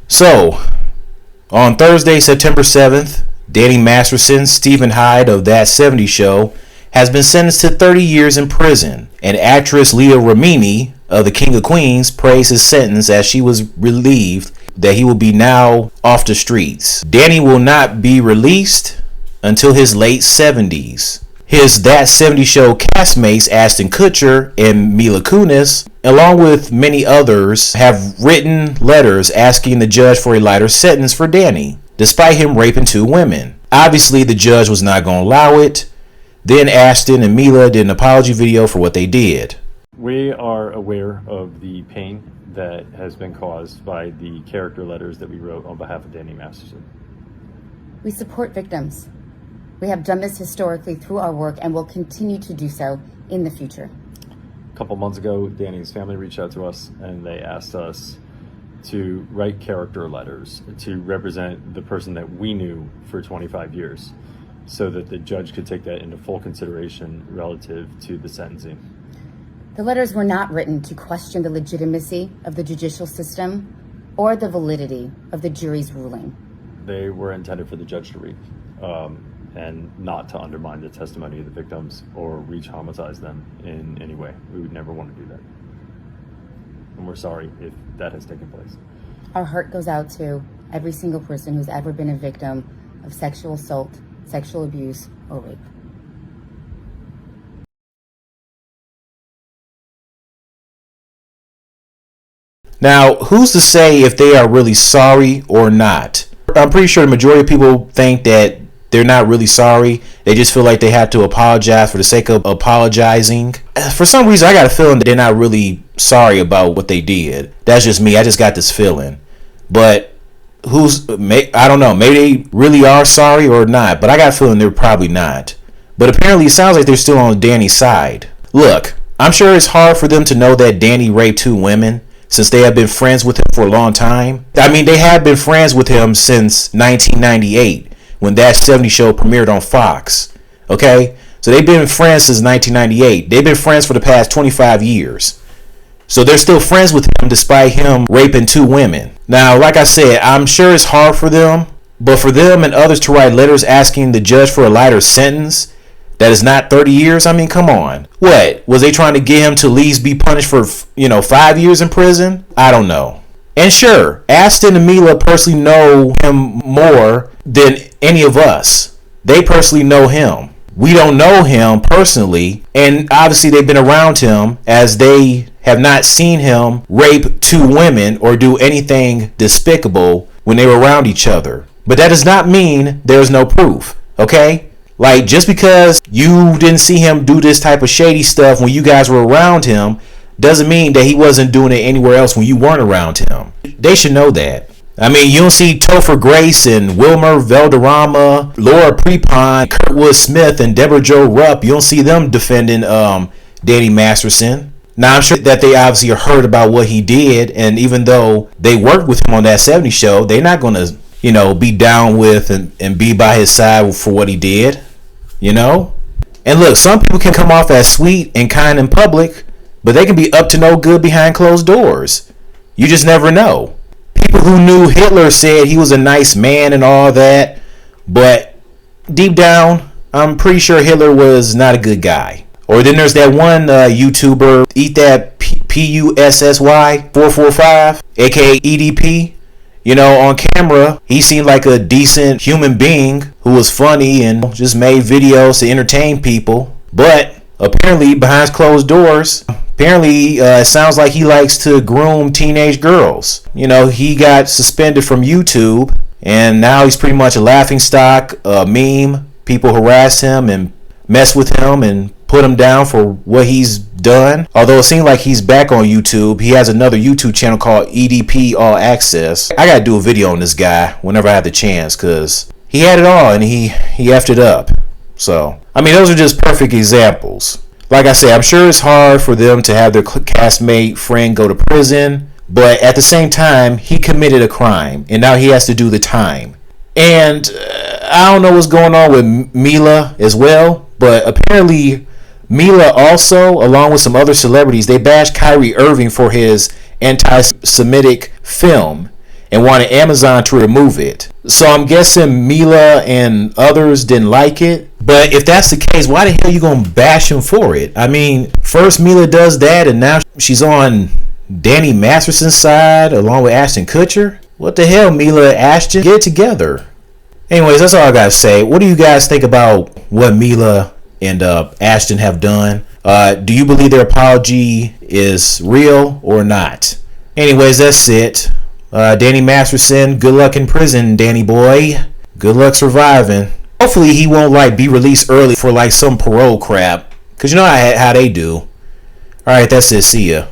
So, on Thursday, September 7th, Danny Masterson, Stephen Hyde of That 70s Show, has been sentenced to 30 years in prison. And actress Leah Remini of The King of Queens praised his sentence as she was relieved that he will be now off the streets. Danny will not be released until his late 70s. His That 70s Show castmates Ashton Kutcher and Mila Kunis, along with many others, have written letters asking the judge for a lighter sentence for Danny, despite him raping 2 women. Obviously, the judge was not going to allow it. Then Ashton and Mila did an apology video for what they did. We are aware of the pain that has been caused by the character letters that we wrote on behalf of Danny Masterson. We support victims. We have done this historically through our work and will continue to do so in the future. A couple months ago, Danny's family reached out to us and they asked us to write character letters to represent the person that we knew for 25 years so that the judge could take that into full consideration relative to the sentencing. The letters were not written to question the legitimacy of the judicial system or the validity of the jury's ruling. They were intended for the judge to read. And not to undermine the testimony of the victims or re-traumatize them in any way. We would never want to do that. And we're sorry if that has taken place. Our heart goes out to every single person who's ever been a victim of sexual assault, sexual abuse, or rape. Now, who's to say if they are really sorry or not? I'm pretty sure the majority of people think that they're not really sorry. They just feel like they have to apologize for the sake of apologizing. For some reason, I got a feeling that they're not really sorry about what they did. That's just me. I just got this feeling. But I don't know. Maybe they really are sorry or not. But I got a feeling they're probably not. But apparently it sounds like they're still on Danny's side. Look, I'm sure it's hard for them to know that Danny raped 2 women since they have been friends with him for a long time. I mean, they have been friends with him since 1998. When That 70s Show premiered on Fox. Okay? So they've been friends since 1998. They've been friends for the past 25 years. So they're still friends with him despite him raping 2 women. Now, like I said, I'm sure it's hard for them. But for them and others to write letters asking the judge for a lighter sentence that is not 30 years, I mean, come on. What? Was they trying to get him to at least be punished for, 5 years in prison? I don't know. And sure, Ashton and Mila personally know him more than any of us. They personally know him. We don't know him personally, and obviously they've been around him as they have not seen him rape 2 women or do anything despicable when they were around each other. But that does not mean there's no proof, okay? Like, just because you didn't see him do this type of shady stuff when you guys were around him doesn't mean that he wasn't doing it anywhere else when you weren't around him. They should know that. I mean, you don't see Topher Grace and Wilmer Valderrama, Laura Prepon, Kurtwood Smith, and Deborah Jo Rupp. You don't see them defending Danny Masterson. Now, I'm sure that they obviously heard about what he did, and even though they worked with him on That 70s Show, they're not going to, be down with and be by his side for what he did, And look, some people can come off as sweet and kind in public, but they can be up to no good behind closed doors. You just never know. People who knew Hitler said he was a nice man and all that, but deep down, I'm pretty sure Hitler was not a good guy. Or then there's that one YouTuber, Eat That Pussy 445, aka EDP. On camera, he seemed like a decent human being who was funny and just made videos to entertain people. But apparently, behind closed doors, it sounds like he likes to groom teenage girls. He got suspended from YouTube, and now he's pretty much a laughingstock, a meme. People harass him and mess with him and put him down for what he's done. Although it seems like he's back on YouTube. He has another YouTube channel called EDP All Access. I gotta do a video on this guy whenever I have the chance, because he had it all and he effed it up. So, I mean, those are just perfect examples. Like I said, I'm sure it's hard for them to have their castmate friend go to prison, but at the same time, he committed a crime, and now he has to do the time. And I don't know what's going on with Mila as well, but apparently Mila also, along with some other celebrities, they bashed Kyrie Irving for his anti-Semitic film. and wanted Amazon to remove it. So I'm guessing Mila and others didn't like it. But if that's the case, why the hell are you gonna bash him for it? I mean, first Mila does that, and now she's on Danny Masterson's side along with Ashton Kutcher. What the hell, Mila, Ashton? Get it together. Anyways, that's all I gotta say. What do you guys think about what Mila and Ashton have done? Do you believe their apology is real or not? Anyways, that's it. Danny Masterson, good luck in prison, Danny boy. Good luck surviving. Hopefully he won't be released early for some parole crap. Cause you know how they do. Alright, that's it. See ya.